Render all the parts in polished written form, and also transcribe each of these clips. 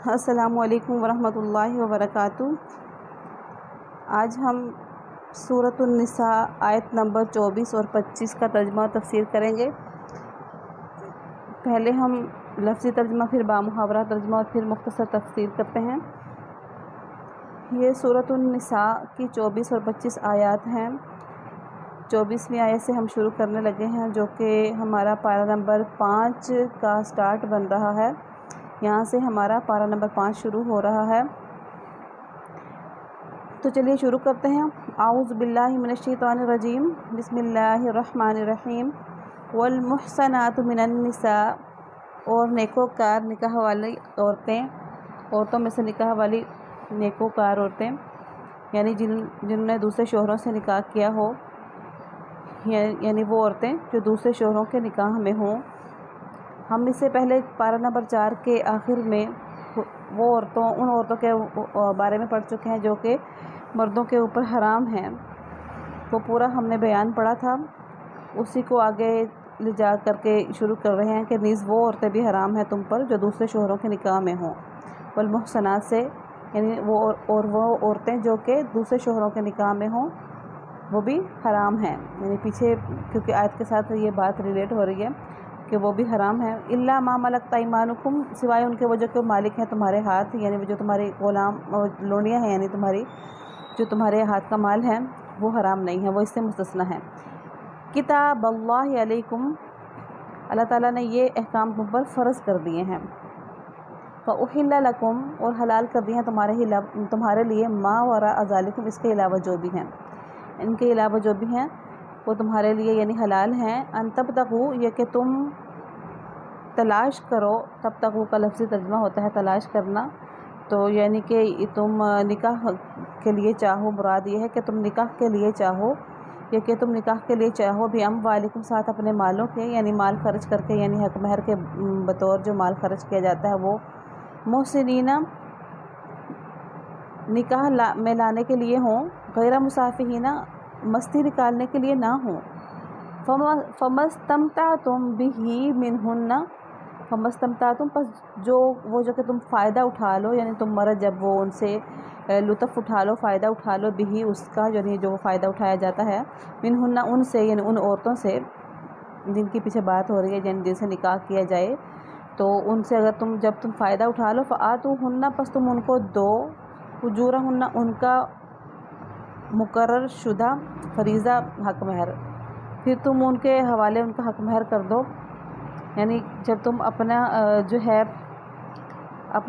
السلام علیکم ورحمۃ اللہ وبرکاتہ۔ آج ہم سورۃ النساء آیت نمبر 24 اور 25 کا ترجمہ و تفسیر کریں گے۔ پہلے ہم لفظی ترجمہ، پھر بامحاورہ ترجمہ اور پھر مختصر تفسیر کرتے ہیں۔ یہ سورۃ النساء کی 24 اور 25 آیات ہیں۔ 24ویں آیت سے ہم شروع کرنے لگے ہیں، جو کہ ہمارا پارہ نمبر 5 کا سٹارٹ بن رہا ہے۔ یہاں سے ہمارا پارہ نمبر 5 شروع ہو رہا ہے۔ تو چلیے شروع کرتے ہیں۔ اعوذ باللہ من الشیطان الرجیم، بسم اللہ الرحمن الرحیم۔ والمحصنات من النساء، اور نیکوکار نکاح والی عورتوں میں سے نکاح والی نیکوکار عورتیں، یعنی جنہوں نے دوسرے شوہروں سے نکاح کیا ہو، یعنی وہ عورتیں جو دوسرے شوہروں کے نکاح میں ہوں۔ ہم اس سے پہلے پارہ نمبر 4 کے آخر میں ان عورتوں کے بارے میں پڑھ چکے ہیں جو کہ مردوں کے اوپر حرام ہیں۔ وہ پورا ہم نے بیان پڑھا تھا، اسی کو آگے لے جا کر کے شروع کر رہے ہیں کہ نیز وہ عورتیں بھی حرام ہیں تم پر جو دوسرے شوہروں کے نکاح میں ہوں۔ والمحصنات سے یعنی وہ عورتیں جو کہ دوسرے شوہروں کے نکاح میں ہوں، وہ بھی حرام ہیں۔ یعنی پیچھے کیونکہ آیت کے ساتھ یہ بات ریلیٹ ہو رہی ہے کہ وہ بھی حرام ہیں۔ الا ما ملکت ایمانکم، سوائے ان کے وہ جو کہ مالک ہیں تمہارے ہاتھ، یعنی وہ جو تمہاری غلام لونڈیاں ہیں، یعنی جو تمہارے ہاتھ کا مال ہے، وہ حرام نہیں ہے، وہ اس سے مستثنی ہیں۔ کتاب اللہ علیکم، اللہ تعالیٰ نے یہ احکام تم پر فرض کر دیے ہیں۔ فاحل لکم، اور حلال کر دیے ہیں تمہارے لیے ما وراء ذالکم، اس کے علاوہ جو بھی ہیں، ان کے علاوہ جو بھی ہیں وہ تمہارے لیے یعنی حلال ہیں۔ ان تبتغوا، یہ کہ تم تلاش کرو، تبتغوا کا لفظی ترجمہ ہوتا ہے تلاش کرنا، تو یعنی کہ تم نکاح کے لیے چاہو، مراد یہ ہے کہ تم نکاح کے لیے چاہو، یہ کہ تم نکاح کے لیے چاہو باموالکم، ساتھ اپنے مالوں کے، یعنی مال خرچ کر کے، یعنی حق مہر کے بطور جو مال خرچ کیا جاتا ہے وہ محسنین نکاح میں لانے کے لیے ہوں، غیر مسافحین مستی نکالنے کے لیے نہ ہوں۔ فمستمتعتم بہ منہن، فمستمتعتم، پس وہ جو کہ تم فائدہ اٹھا لو، یعنی تم مرد جب وہ ان سے لطف اٹھا لو، فائدہ اٹھا لو، بہ اس کا، یعنی جو فائدہ اٹھایا جاتا ہے، منہن ان سے، یعنی ان عورتوں سے جن کی پیچھے بات ہو رہی ہے، جن سے نکاح کیا جائے، تو ان سے اگر جب تم فائدہ اٹھا لو، فآتوہن، پس تم ان کو دو، اجورہن، ان کا مقرر شدہ فریضہ حق مہر، پھر تم ان کے حوالے ان کا حق مہر کر دو۔ یعنی جب تم اپنا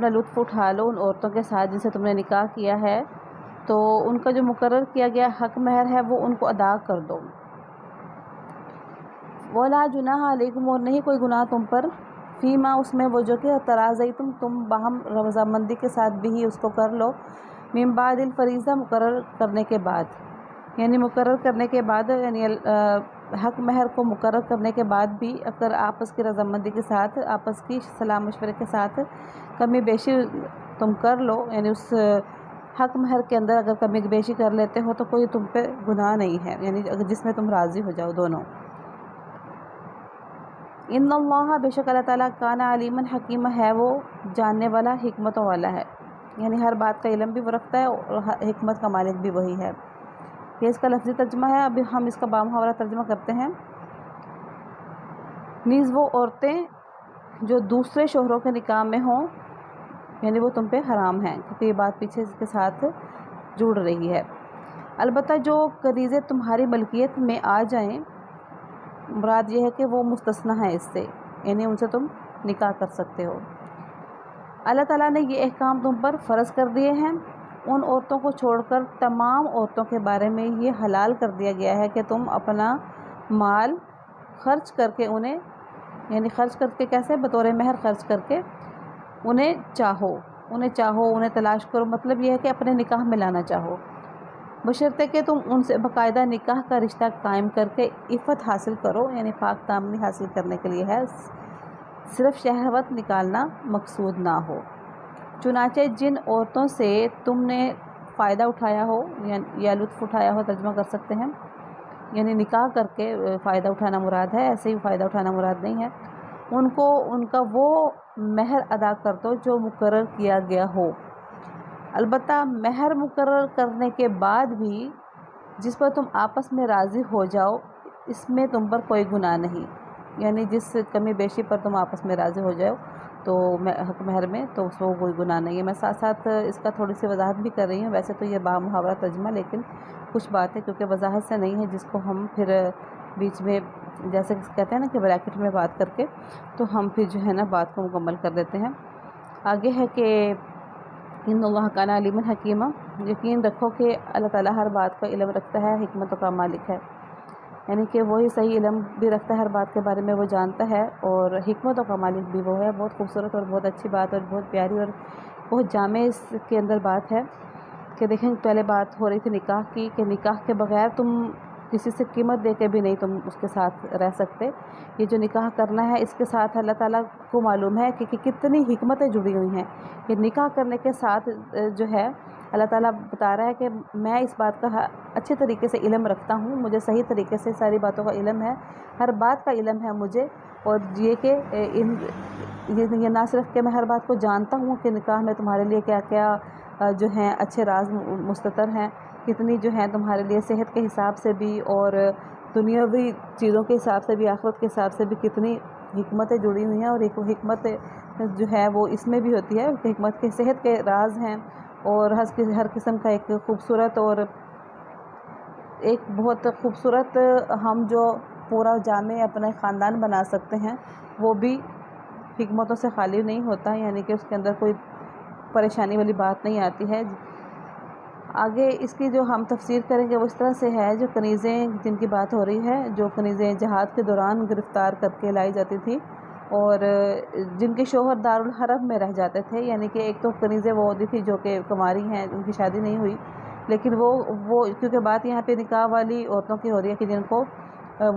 لطف اٹھا لو ان عورتوں کے ساتھ جن سے تم نے نکاح کیا ہے، تو ان کا جو مقرر کیا گیا حق مہر ہے وہ ان کو ادا کر دو۔ ولا جناح علیکم، اور نہیں کوئی گناہ تم پر، فیما، اس میں وہ جو کہ تراضیتم، تم باہم رضامندی کے ساتھ بھی اس کو کر لو، من بعد الفریضہ، مقرر کرنے کے بعد، یعنی مقرر کرنے کے بعد، یعنی حق مہر کو مقرر کرنے کے بعد بھی اگر آپس کی رضامندی کے ساتھ، آپس کی صلاح مشورے کے ساتھ کمی بیشی تم کر لو، یعنی اس حق مہر کے اندر اگر کمی بیشی کر لیتے ہو تو کوئی تم پہ گناہ نہیں ہے، یعنی جس میں تم راضی ہو جاؤ دونوں۔ ان اللہ، بے شک اللہ تعالیٰ، کان علیما حکیما، ہے وہ جاننے والا، حکمتوں والا ہے، یعنی ہر بات کا علم بھی وہ رکھتا ہے اور حکمت کا مالک بھی وہی ہے۔ یہ اس کا لفظی ترجمہ ہے۔ ابھی ہم اس کا بامحاورہ ترجمہ کرتے ہیں۔ نیز وہ عورتیں جو دوسرے شوہروں کے نکاح میں ہوں، یعنی وہ تم پہ حرام ہیں، کیونکہ یہ بات پیچھے اس کے ساتھ جڑ رہی ہے۔ البتہ جو کنیزیں تمہاری ملکیت میں آ جائیں، مراد یہ ہے کہ وہ مستثنی ہیں اس سے، یعنی ان سے تم نکاح کر سکتے ہو۔ اللہ تعالیٰ نے یہ احکام تم پر فرض کر دیے ہیں، ان عورتوں کو چھوڑ کر تمام عورتوں کے بارے میں یہ حلال کر دیا گیا ہے کہ تم اپنا مال خرچ کر کے انہیں، یعنی خرچ کر کے کیسے، بطور مہر خرچ کر کے انہیں چاہو، انہیں تلاش کرو، مطلب یہ ہے کہ اپنے نکاح میں لانا چاہو، بشرطے کہ تم ان سے باقاعدہ نکاح کا رشتہ قائم کر کے عفت حاصل کرو، یعنی پاک دامنی حاصل کرنے کے لیے ہے، صرف شہوت نکالنا مقصود نہ ہو۔ چنانچہ جن عورتوں سے تم نے فائدہ اٹھایا ہو یا لطف اٹھایا ہو، ترجمہ کر سکتے ہیں، یعنی نکاح کر کے فائدہ اٹھانا مراد ہے، ایسے ہی فائدہ اٹھانا مراد نہیں ہے۔ ان کو ان کا وہ مہر ادا کر دو جو مقرر کیا گیا ہو۔ البتہ مہر مقرر کرنے کے بعد بھی جس پر تم آپس میں راضی ہو جاؤ اس میں تم پر کوئی گناہ نہیں، یعنی جس کمی بیشی پر تم آپس میں راضی ہو جاؤ تو حق مہر میں تو اس کو کوئی گناہ نہیں ہے۔ میں ساتھ ساتھ اس کا تھوڑی سی وضاحت بھی کر رہی ہوں، ویسے تو یہ محاورہ ترجمہ، لیکن کچھ باتیں کیونکہ وضاحت سے نہیں ہے جس کو ہم پھر بیچ میں جیسے کہتے ہیں نا کہ بریکٹ میں بات کر کے تو ہم پھر جو ہے نا بات کو مکمل کر دیتے ہیں۔ آگے ہے کہ ان اللہ کان علیما حکیما، یقین رکھو کہ اللہ تعالیٰ ہر بات کا علم رکھتا ہے، حکمتوں کا مالک ہے، یعنی کہ وہی صحیح علم بھی رکھتا ہے، ہر بات کے بارے میں وہ جانتا ہے اور حکمتوں کا مالک بھی وہ ہے۔ بہت خوبصورت اور بہت اچھی بات اور بہت پیاری اور بہت جامع اس کے اندر بات ہے کہ دیکھیں پہلے بات ہو رہی تھی نکاح کی، کہ نکاح کے بغیر تم کسی سے قیمت دے کے بھی نہیں تم اس کے ساتھ رہ سکتے۔ یہ جو نکاح کرنا ہے اس کے ساتھ اللہ تعالیٰ کو معلوم ہے کہ کتنی حکمتیں جڑی ہوئی ہیں۔ یہ نکاح کرنے کے ساتھ جو ہے اللہ تعالیٰ بتا رہا ہے کہ میں اس بات کا اچھے طریقے سے علم رکھتا ہوں، مجھے صحیح طریقے سے ساری باتوں کا علم ہے، ہر بات کا علم ہے مجھے، اور یہ کہ یہ نہ صرف کہ میں ہر بات کو جانتا ہوں کہ نکاح میں تمہارے لیے کیا کیا جو ہیں اچھے راز مستتر ہیں، کتنی جو ہیں تمہارے لیے صحت کے حساب سے بھی اور دنیاوی چیزوں کے حساب سے بھی، آخرت کے حساب سے بھی کتنی حکمتیں جڑی ہوئی ہیں، اور ایک حکمت جو ہے وہ اس میں بھی ہوتی ہے کہ حکمت کے صحت کے راز ہیں، اور ہر قسم کا ایک خوبصورت اور ایک بہت خوبصورت ہم جو پورا جامع اپنا خاندان بنا سکتے ہیں وہ بھی حکمتوں سے خالی نہیں ہوتا، یعنی کہ اس کے اندر کوئی پریشانی والی بات نہیں آتی ہے۔ آگے اس کی جو ہم تفسیر کریں گے وہ اس طرح سے ہے، جو کنیزیں جن کی بات ہو رہی ہے، جو کنیزیں جہاد کے دوران گرفتار کر کے لائی جاتی تھی اور جن کے شوہر دارالحرب میں رہ جاتے تھے، یعنی کہ ایک تو کنیزیں وہ ہوتی تھی جو کہ کنواری ہیں، ان کی شادی نہیں ہوئی، لیکن وہ کیونکہ بات یہاں پہ نکاح والی عورتوں کی ہو رہی ہے کہ جن کو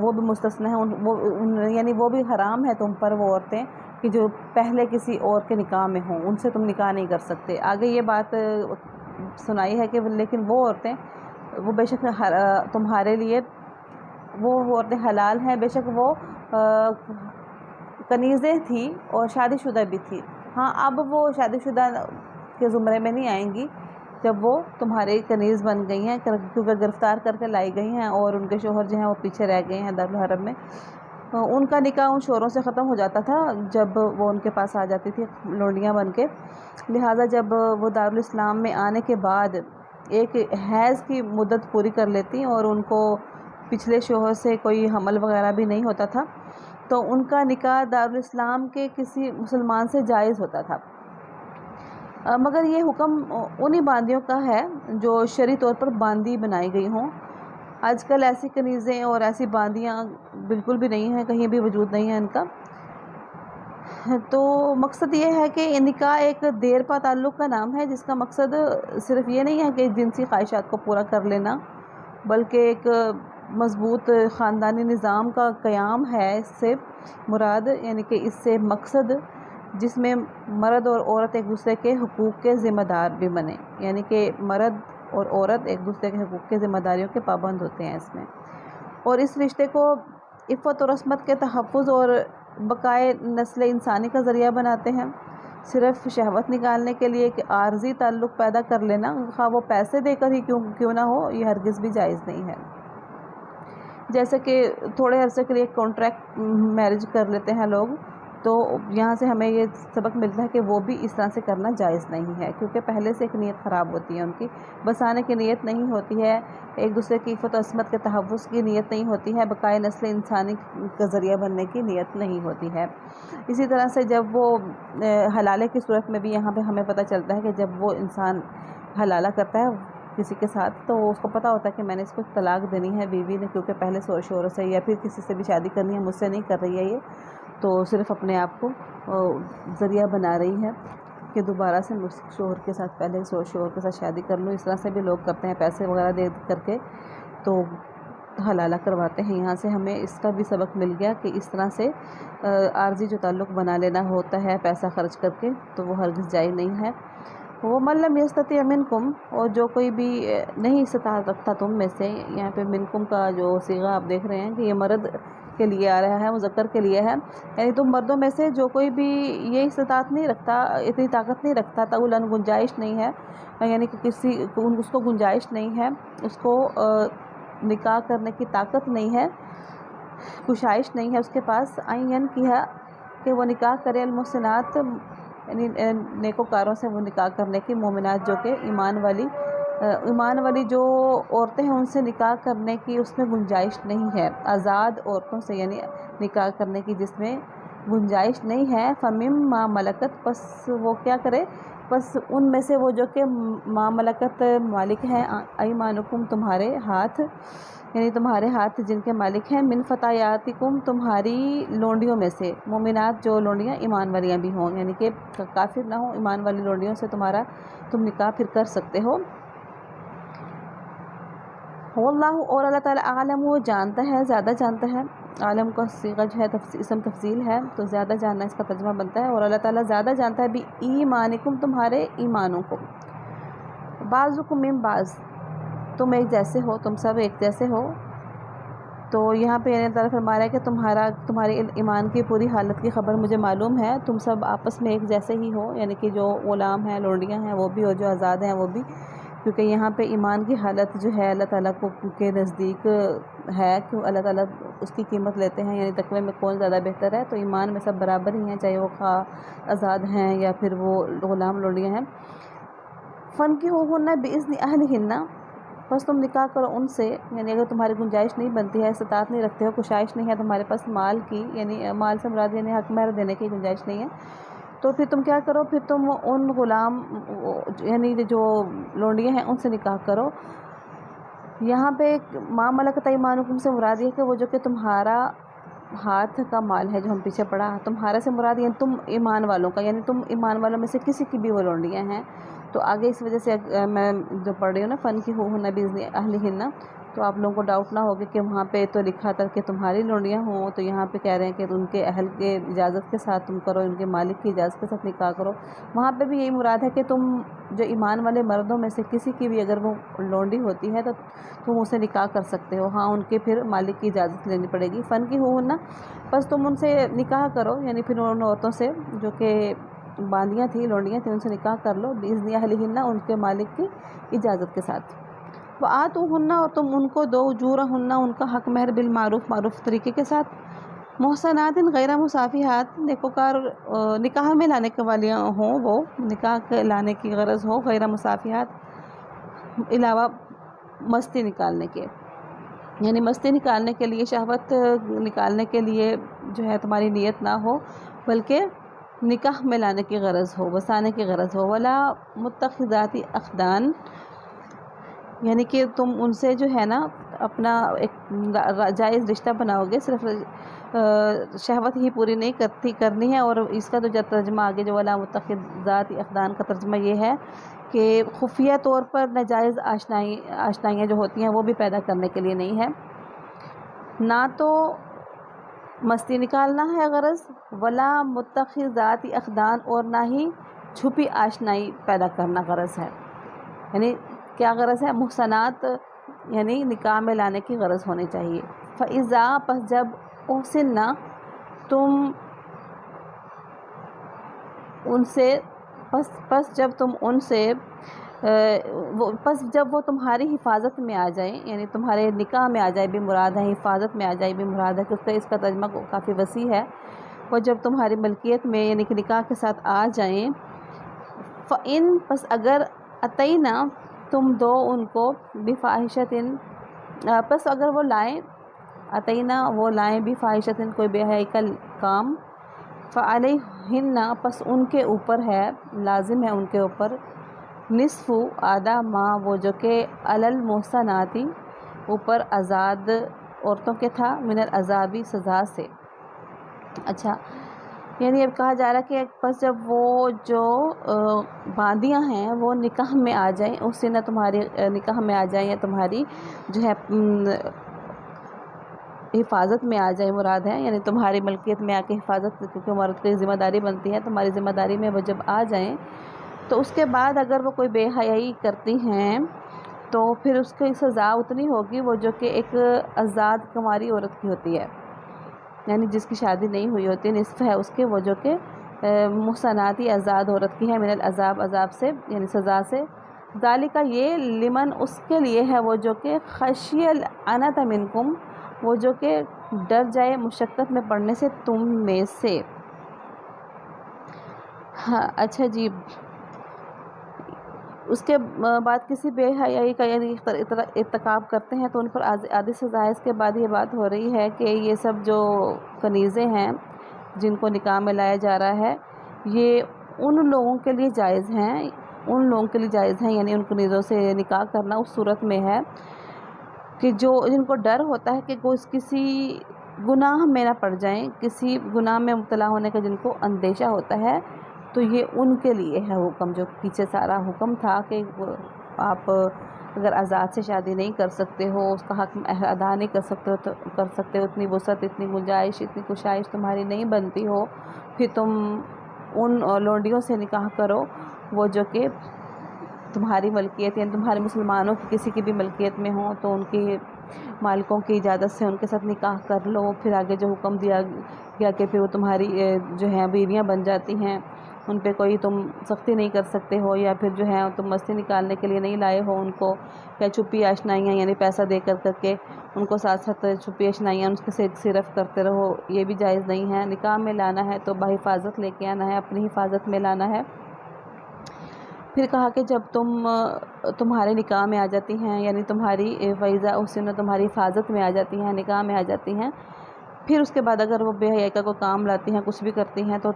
وہ بھی مستثنی ہیں، یعنی وہ بھی حرام ہے تم پر وہ عورتیں کہ جو پہلے کسی اور کے نکاح میں ہوں، ان سے تم نکاح نہیں کر سکتے۔ آگے یہ بات سنائی ہے کہ لیکن وہ عورتیں وہ بے شک تمہارے لیے وہ عورتیں حلال ہیں، بے شک وہ کنیزیں تھیں اور شادی شدہ بھی تھی، ہاں اب وہ شادی شدہ کے زمرے میں نہیں آئیں گی جب وہ تمہاری کنیز بن گئی ہیں، کیونکہ گرفتار کر کے لائی گئی ہیں اور ان کے شوہر جو ہیں وہ پیچھے رہ گئے ہیں دارالحرب میں۔ ان کا نکاح ان شوہروں سے ختم ہو جاتا تھا جب وہ ان کے پاس آ جاتی تھی لونڈیاں بن کے، لہٰذا جب وہ دارالاسلام میں آنے کے بعد ایک حیض کی مدت پوری کر لیتی اور ان کو پچھلے شوہر سے کوئی حمل وغیرہ بھی نہیں ہوتا تھا تو ان کا نکاح دارالاسلام کے کسی مسلمان سے جائز ہوتا تھا، مگر یہ حکم انہی باندیوں کا ہے جو شرعی طور پر باندی بنائی گئی ہوں۔ آج کل ایسی کنیزیں اور ایسی باندیاں بالکل بھی نہیں ہیں، کہیں بھی وجود نہیں ہے ان کا۔ تو مقصد یہ ہے کہ نکاح ایک دیر پا تعلق کا نام ہے جس کا مقصد صرف یہ نہیں ہے کہ جنسی خواہشات کو پورا کر لینا، بلکہ ایک مضبوط خاندانی نظام کا قیام ہے اس سے مراد، یعنی کہ اس سے مقصد جس میں مرد اور عورت ایک دوسرے کے حقوق کے ذمہ دار بھی بنے، یعنی کہ مرد اور عورت ایک دوسرے کے حقوق کے ذمہ داریوں کے پابند ہوتے ہیں اس میں، اور اس رشتے کو عفت اور عصمت کے تحفظ اور بقائے نسل انسانی کا ذریعہ بناتے ہیں۔ صرف شہوت نکالنے کے لیے ایک عارضی تعلق پیدا کر لینا، خواہ وہ پیسے دے کر ہی کیوں نہ ہو، یہ ہرگز بھی جائز نہیں ہے۔ جیسے کہ تھوڑے عرصے کے لیے کانٹریکٹ میرج کر لیتے ہیں لوگ، تو یہاں سے ہمیں یہ سبق ملتا ہے کہ وہ بھی اس طرح سے کرنا جائز نہیں ہے، کیونکہ پہلے سے ایک نیت خراب ہوتی ہے ان کی، بسانے کی نیت نہیں ہوتی ہے، ایک دوسرے کی عفت و عصمت کے تحفظ کی نیت نہیں ہوتی ہے، بقائے نسل انسانی کا ذریعہ بننے کی نیت نہیں ہوتی ہے۔ اسی طرح سے جب وہ حلالے کی صورت میں بھی یہاں پہ ہمیں پتہ چلتا ہے کہ جب وہ انسان حلالہ کرتا ہے کسی کے ساتھ تو اس کو پتہ ہوتا ہے کہ میں نے اس کو طلاق دینی ہے بیوی نے، کیونکہ پہلے شوہر سے یا پھر کسی سے بھی شادی کرنی ہے، مجھ سے نہیں کر رہی ہے یہ، تو صرف اپنے آپ کو ذریعہ بنا رہی ہے کہ دوبارہ سے مجھ شوہر کے ساتھ پہلے شوہر کے ساتھ شادی کر لوں۔ اس طرح سے بھی لوگ کرتے ہیں، پیسے وغیرہ دے کر کے تو حلالہ کرواتے ہیں۔ یہاں سے ہمیں اس کا بھی سبق مل گیا کہ اس طرح سے عارضی جو تعلق بنا لینا ہوتا ہے پیسہ خرچ کر کے تو وہ ہرگز جائز نہیں ہے۔ وَمَن لَّمْ يَسْتَطِعْ مِنكُمْ، اور جو کوئی بھی نہیں استطاعت رکھتا تم میں سے، یہاں پہ منکم کا جو صیغہ آپ دیکھ رہے ہیں کہ یہ مرد کے لیے آ رہا ہے، مذکر کے لیے ہے، یعنی تم مردوں میں سے جو کوئی بھی یہ استطاعت نہیں رکھتا، اتنی طاقت نہیں رکھتا، طولاً گنجائش نہیں ہے، یعنی کہ اس کو گنجائش نہیں ہے، اس کو نکاح کرنے کی طاقت نہیں ہے، گشائش نہیں ہے اس کے پاس، آئین کی ہے کہ وہ نکاح کرے، المحسنات یعنی نیکوکاروں سے وہ نکاح کرنے کی، مومنات جو کہ ایمان والی جو عورتیں ہیں ان سے نکاح کرنے کی اس میں گنجائش نہیں ہے، آزاد عورتوں سے یعنی نکاح کرنے کی جس میں گنجائش نہیں ہے، فمم ما ملکت، پس وہ کیا کرے، بس ان میں سے وہ جو کہ ما ملکت مالک ہیں، ایمانکم تمہارے ہاتھ، یعنی تمہارے ہاتھ جن کے مالک ہیں، من فتیاتکم تمہاری لونڈیوں میں سے، مومنات جو لونڈیاں ایمان والیاں بھی ہوں، یعنی کہ کافر نہ ہوں، ایمان والی لونڈیوں سے تم نکاح پھر کر سکتے ہو۔ واللہ، اور اللہ تعالیٰ عالم، وہ جانتا ہے، زیادہ جانتا ہے، عالم کا صیغہ جو ہے اسم تفضیل ہے تو زیادہ جاننا اس کا ترجمہ بنتا ہے، اور اللہ تعالیٰ زیادہ جانتا ہے بھی ایمانکم تمہارے ایمانوں کو، بعضکم من بعض، تم ایک جیسے ہو، تم سب ایک جیسے ہو، تو یہاں پہ اللہ تعالیٰ فرما رہا ہے کہ تمہارے ایمان کی پوری حالت کی خبر مجھے معلوم ہے، تم سب آپس میں ایک جیسے ہی ہو، یعنی کہ جو غلام ہیں، لونڈیاں ہیں وہ بھی، اور جو آزاد ہیں وہ بھی، کیونکہ یہاں پہ ایمان کی حالت جو ہے اللہ تعالیٰ کے نزدیک ہے کہ اللہ تعالیٰ اس کی قیمت لیتے ہیں، یعنی تقوی میں کون زیادہ بہتر ہے، تو ایمان میں سب برابر ہی ہیں، چاہے وہ آزاد ہیں یا پھر وہ غلام لونڈیاں ہیں۔ فَانكِحُوهُنَّ بِإِذْنِ أَهْلِهِنَّ، بس تم نکاح کرو ان سے، یعنی اگر تمہاری گنجائش نہیں بنتی ہے، استطاعت نہیں رکھتے ہو، گشائش نہیں ہے تمہارے پاس مال کی، یعنی مال سے مراد یعنی حق مہر دینے کی گنجائش نہیں ہے، تو پھر تم کیا کرو، پھر تم ان غلام یعنی جو لونڈیاں ہیں ان سے نکاح کرو۔ یہاں پہ ما ملکت ایمانکم سے مراد یہ کہ وہ جو کہ تمہارا ہاتھ کا مال ہے، جو ہم پیچھے پڑھا، تمہارے سے مراد یعنی تم ایمان والوں کا، یعنی تم ایمان والوں میں سے کسی کی بھی وہ لونڈیاں ہیں، تو آگے اس وجہ سے میں جو پڑھ رہی ہوں نا فَانكِحُوهُنَّ بِإِذْنِ أَهْلِهِنَّ، تو آپ لوگوں کو ڈاؤٹ نہ ہوگا کہ وہاں پہ تو لکھا تھا کہ تمہاری لونڈیاں ہوں، تو یہاں پہ کہہ رہے ہیں کہ ان کے اہل کے اجازت کے ساتھ تم کرو، ان کے مالک کی اجازت کے ساتھ نکاح کرو، وہاں پہ بھی یہی مراد ہے کہ تم جو ایمان والے مردوں میں سے کسی کی بھی اگر وہ لونڈی ہوتی ہے تو تم اسے نکاح کر سکتے ہو، ہاں ان کے پھر مالک کی اجازت لینی پڑے گی۔ فَانكِحُوهُنَّ، بس تم ان سے نکاح کرو، یعنی پھر ان عورتوں سے جو کہ باندیاں تھیں، لونڈیاں تھیں، ان سے نکاح کر لو، بِإِذْنِ أَهْلِهِنَّ، ان کے مالک کی اجازت کے ساتھ، وَآتُوهُنَّ، اور تم ان کو دو، أُجُورَهُنَّ، ان کا حق مہر، بالمعروف، معروف طریقے کے ساتھ، محسنات غیر مصافحات، نیکوکار نکاح میں لانے کے والیاں ہوں، وہ نکاح لانے کی غرض ہو، غیر مصافحات علاوہ مستی نکالنے کے، یعنی مستی نکالنے کے لیے، شہوت نکالنے کے لیے جو ہے تمہاری نیت نہ ہو، بلکہ نکاح میں لانے کی غرض ہو، بسانے کی غرض ہو، ولا متخذات اخدان، یعنی کہ تم ان سے جو ہے نا اپنا ایک جائز رشتہ بناؤ گے، صرف شہوت ہی پوری نہیں کرنی ہے، اور اس کا جو ترجمہ آگے جو ولا متخذات اخدان کا ترجمہ یہ ہے کہ خفیہ طور پر ناجائز آشنائیاں جو ہوتی ہیں وہ بھی پیدا کرنے کے لیے نہیں ہے، نہ تو مستی نکالنا ہے غرض، ولا متخذات اخدان، اور نہ ہی چھپی آشنائی پیدا کرنا غرض ہے، یعنی کیا غرض ہے، محسنات یعنی نکاح میں لانے کی غرض ہونی چاہیے۔ فَإِذَا، پس جب، احسننا، تم ان سے، پس جب تم ان سے پس جب وہ تمہاری حفاظت میں آ جائیں، یعنی تمہارے نکاح میں آ جائے بھی مراد ہے، حفاظت میں آ جائے بھی مراد ہے، کیونکہ اس کا ترجمہ کافی وسیع ہے، وہ جب تمہاری ملکیت میں یعنی کہ نکاح کے ساتھ آ جائیں، فَإِن، پس اگر، اتینا، تم دو ان کو، بفاحشۃ، پس اگر وہ لائیں، اتینا وہ لائیں، بفاحشۃ کوئی بے حیائی کا کام، فعلیہن، پس ان کے اوپر ہے، لازم ہے ان کے اوپر، نصف، آدھا، ما وہ جو کہ علی المحصناتی، اوپر آزاد عورتوں کے تھا، من العذابی، سزا سے۔ اچھا، یعنی اب کہا جا رہا ہے کہ پس جب وہ جو باندیاں ہیں وہ نکاح میں آ جائیں، اس سے نہ تمہاری نکاح میں آ جائیں یا تمہاری جو ہے حفاظت میں آ جائیں مراد ہے، یعنی تمہاری ملکیت میں آ کے حفاظت، کیونکہ مرد کی ذمہ داری بنتی ہے، تمہاری ذمہ داری میں وہ جب آ جائیں، تو اس کے بعد اگر وہ کوئی بے حیائی کرتی ہیں تو پھر اس کی سزا اتنی ہوگی وہ جو کہ ایک آزاد کنواری عورت کی ہوتی ہے، یعنی جس کی شادی نہیں ہوئی ہوتی، نصف ہے اس کے وہ جو کہ محصناتی آزاد عورت کی ہے، من العذاب عذاب سے یعنی سزا سے، ذالک یہ لمن اس کے لیے ہے وہ جو کہ خشی العنت منکم وہ جو کہ ڈر جائے مشقت میں پڑنے سے تم میں سے۔ ہاں اچھا جی، اس کے بعد کسی بے حیائی کا یعنی ارتکاب کرتے ہیں تو ان پر آدھی سزا ہے۔ اس کے بعد یہ بات ہو رہی ہے کہ یہ سب جو کنیزیں ہیں جن کو نکاح میں لایا جا رہا ہے، یہ ان لوگوں کے لیے جائز ہیں، یعنی ان کنیزوں سے نکاح کرنا اس صورت میں ہے کہ جن کو ڈر ہوتا ہے کہ وہ کسی گناہ میں نہ پڑ جائیں، کسی گناہ میں مبتلا ہونے کا جن کو اندیشہ ہوتا ہے، تو یہ ان کے لیے ہے حکم۔ جو پیچھے سارا حکم تھا کہ آپ اگر آزاد سے شادی نہیں کر سکتے ہو، اس کا حق ادا نہیں کر سکتے ہو، اتنی وسعت، اتنی گنجائش، اتنی کشائش تمہاری نہیں بنتی ہو، پھر تم ان لونڈیوں سے نکاح کرو وہ جو کہ تمہاری ملکیت یعنی تمہارے مسلمانوں کی کسی کی بھی ملکیت میں ہوں، تو ان کی مالکوں کی اجازت سے ان کے ساتھ نکاح کر لو۔ پھر آگے جو حکم دیا گیا کہ پھر وہ تمہاری جو ہیں بیویاں بن جاتی ہیں، ان پہ کوئی تم سختی نہیں کر سکتے ہو، یا پھر جو ہے تم مستی نکالنے کے لیے نہیں لائے ہو ان کو، یا چھپی آشنائیاں یعنی پیسہ دے کر کے ان کو ساتھ ساتھ چھپی آشنائیاں ان سے صرف کرتے رہو، یہ بھی جائز نہیں ہے۔ نکاح میں لانا ہے تو بحفاظت لے کے آنا ہے، اپنی حفاظت میں لانا ہے۔ پھر کہا کہ جب تمہارے نکاح میں آ جاتی ہیں، یعنی تمہاری فیضہ حسن تمہاری حفاظت میں آ جاتی ہیں، نکاح میں آ جاتی ہیں، پھر اس کے بعد اگر وہ بے حیائی کا کوئی کام لاتی ہیں، کچھ بھی کرتی ہیں، تو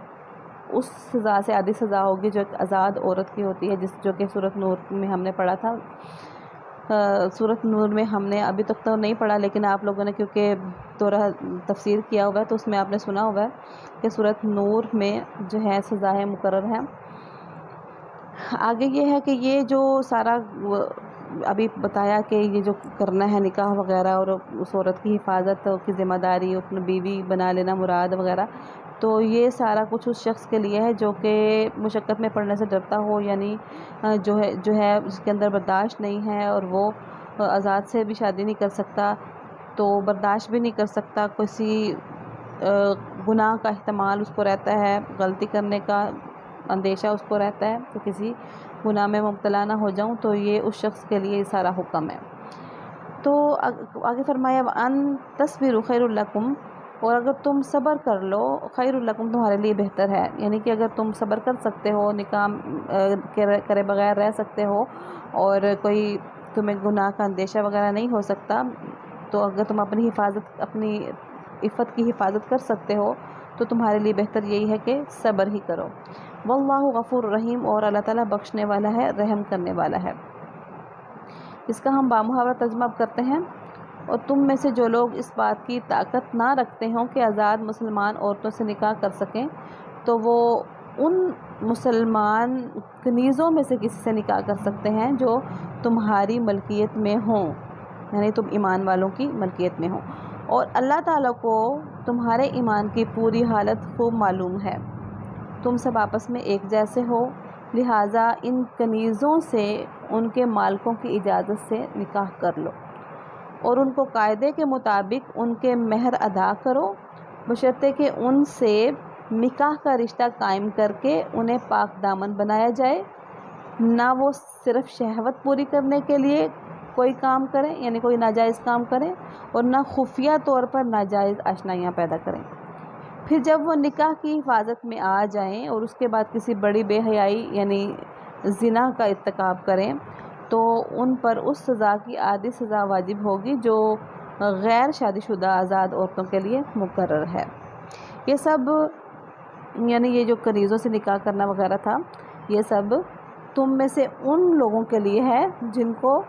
اس سزا سے آدھی سزا ہوگی جو ایک آزاد عورت کی ہوتی ہے، جو کہ سورۃ نور میں ہم نے پڑھا تھا۔ سورۃ نور میں ہم نے ابھی تک تو نہیں پڑھا، لیکن آپ لوگوں نے کیونکہ تورہ تفسیر کیا ہوا ہے تو اس میں آپ نے سنا ہوا ہے کہ سورۃ نور میں جو ہے سزائیں مقرر ہیں۔ آگے یہ ہے کہ یہ جو سارا ابھی بتایا کہ یہ جو کرنا ہے نکاح وغیرہ اور اس عورت کی حفاظت کی ذمہ داری، اپنی بیوی بنا لینا مراد وغیرہ، تو یہ سارا کچھ اس شخص کے لیے ہے جو کہ مشقت میں پڑنے سے ڈرتا ہو، یعنی جو ہے اس کے اندر برداشت نہیں ہے اور وہ آزاد سے بھی شادی نہیں کر سکتا، تو برداشت بھی نہیں کر سکتا، کسی گناہ کا احتمال اس کو رہتا ہے، غلطی کرنے کا اندیشہ اس کو رہتا ہے کہ کسی گناہ میں مبتلا نہ ہو جاؤں، تو یہ اس شخص کے لیے سارا حکم ہے۔ تو آگے فرمایا وَأَن تَصْبِرُوا خَيْرٌ لَكُمْ، اور اگر تم صبر کر لو خیر لکم تمہارے لیے بہتر ہے، یعنی کہ اگر تم صبر کر سکتے ہو، نکاح کرے بغیر رہ سکتے ہو اور کوئی تمہیں گناہ کا اندیشہ وغیرہ نہیں ہو سکتا، تو اگر تم اپنی عفت کی حفاظت کر سکتے ہو تو تمہارے لیے بہتر یہی ہے کہ صبر ہی کرو۔ واللہ غفور رحیم، اور اللہ تعالیٰ بخشنے والا ہے، رحم کرنے والا ہے۔ اس کا ہم بامحاورہ ترجمہ اب کرتے ہیں۔ اور تم میں سے جو لوگ اس بات کی طاقت نہ رکھتے ہوں کہ آزاد مسلمان عورتوں سے نکاح کر سکیں، تو وہ ان مسلمان کنیزوں میں سے کسی سے نکاح کر سکتے ہیں جو تمہاری ملکیت میں ہوں، یعنی تم ایمان والوں کی ملکیت میں ہوں، اور اللہ تعالیٰ کو تمہارے ایمان کی پوری حالت خوب معلوم ہے۔ تم سب آپس میں ایک جیسے ہو، لہٰذا ان کنیزوں سے ان کے مالکوں کی اجازت سے نکاح کر لو اور ان کو قاعدے کے مطابق ان کے مہر ادا کرو، بشرطے کہ ان سے نکاح کا رشتہ قائم کر کے انہیں پاک دامن بنایا جائے، نہ وہ صرف شہوت پوری کرنے کے لیے کوئی کام کریں یعنی کوئی ناجائز کام کریں، اور نہ خفیہ طور پر ناجائز آشنائیاں پیدا کریں۔ پھر جب وہ نکاح کی حفاظت میں آ جائیں اور اس کے بعد کسی بڑی بے حیائی یعنی زنا کا ارتکاب کریں، تو ان پر اس سزا کی آدھی سزا واجب ہوگی جو غیر شادی شدہ آزاد عورتوں کے لیے مقرر ہے۔ یہ سب یعنی یہ جو کنیزوں سے نکاح کرنا وغیرہ تھا، یہ سب تم میں سے ان لوگوں کے لیے ہے جن کو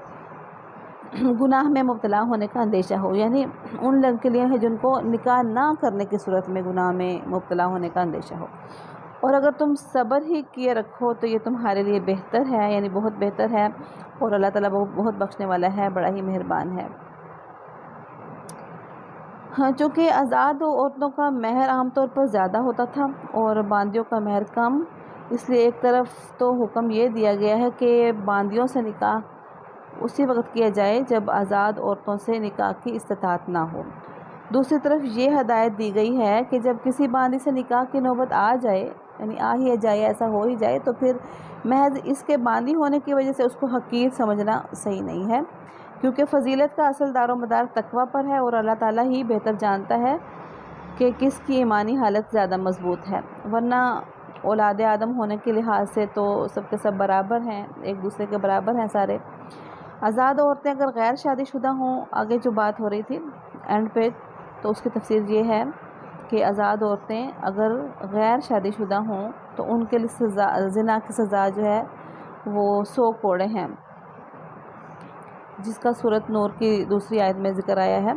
گناہ میں مبتلا ہونے کا اندیشہ ہو، یعنی ان لوگوں کے لیے ہے جن کو نکاح نہ کرنے کی صورت میں گناہ میں مبتلا ہونے کا اندیشہ ہو، اور اگر تم صبر ہی کیے رکھو تو یہ تمہارے لیے بہتر ہے، یعنی بہت بہتر ہے، اور اللہ تعالیٰ بہت بخشنے والا ہے، بڑا ہی مہربان ہے۔ ہاں، چونکہ آزاد عورتوں کا مہر عام طور پر زیادہ ہوتا تھا اور باندیوں کا مہر کم، اس لیے ایک طرف تو حکم یہ دیا گیا ہے کہ باندیوں سے نکاح اسی وقت کیا جائے جب آزاد عورتوں سے نکاح کی استطاعت نہ ہو، دوسری طرف یہ ہدایت دی گئی ہے کہ جب کسی باندی سے نکاح کی نوبت آ جائے، یعنی آ ہی جائے، ایسا ہو ہی جائے، تو پھر محض اس کے باندی ہونے کی وجہ سے اس کو حقیر سمجھنا صحیح نہیں ہے، کیونکہ فضیلت کا اصل دار و مدار تقویٰ پر ہے، اور اللہ تعالیٰ ہی بہتر جانتا ہے کہ کس کی ایمانی حالت زیادہ مضبوط ہے۔ ورنہ اولاد آدم ہونے کے لحاظ سے تو سب کے سب برابر ہیں، ایک دوسرے کے برابر ہیں سارے۔ آزاد عورتیں اگر غیر شادی شدہ ہوں، آگے جو بات ہو رہی تھی اینڈ پہ، تو اس کی تفسیر یہ ہے کہ آزاد عورتیں اگر غیر شادی شدہ ہوں تو ان کے لیے زنا کی سزا جو ہے وہ 100 کوڑے ہیں، جس کا سورۃ نور کی دوسری آیت میں ذکر آیا ہے۔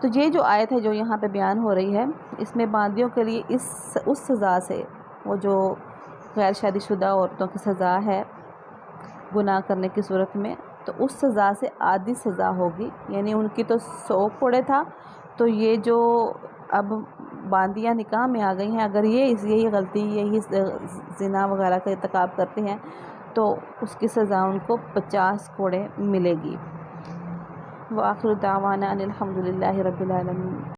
تو یہ جو آیت ہے جو یہاں پہ بیان ہو رہی ہے، اس میں باندیوں کے لیے اس سزا سے، وہ جو غیر شادی شدہ عورتوں کی سزا ہے گناہ کرنے کی صورت میں، تو اس سزا سے آدھی سزا ہوگی، یعنی ان کی تو 100 کوڑے تھا، تو یہ جو اب باندیاں نکاح میں آ گئی ہیں، اگر یہی غلطی، یہی زنا وغیرہ کا ارتکاب کرتے ہیں تو اس کی سزا ان کو 50 کوڑے ملے گی۔ وآخر دعوانا ان الحمد للہ رب العالمین۔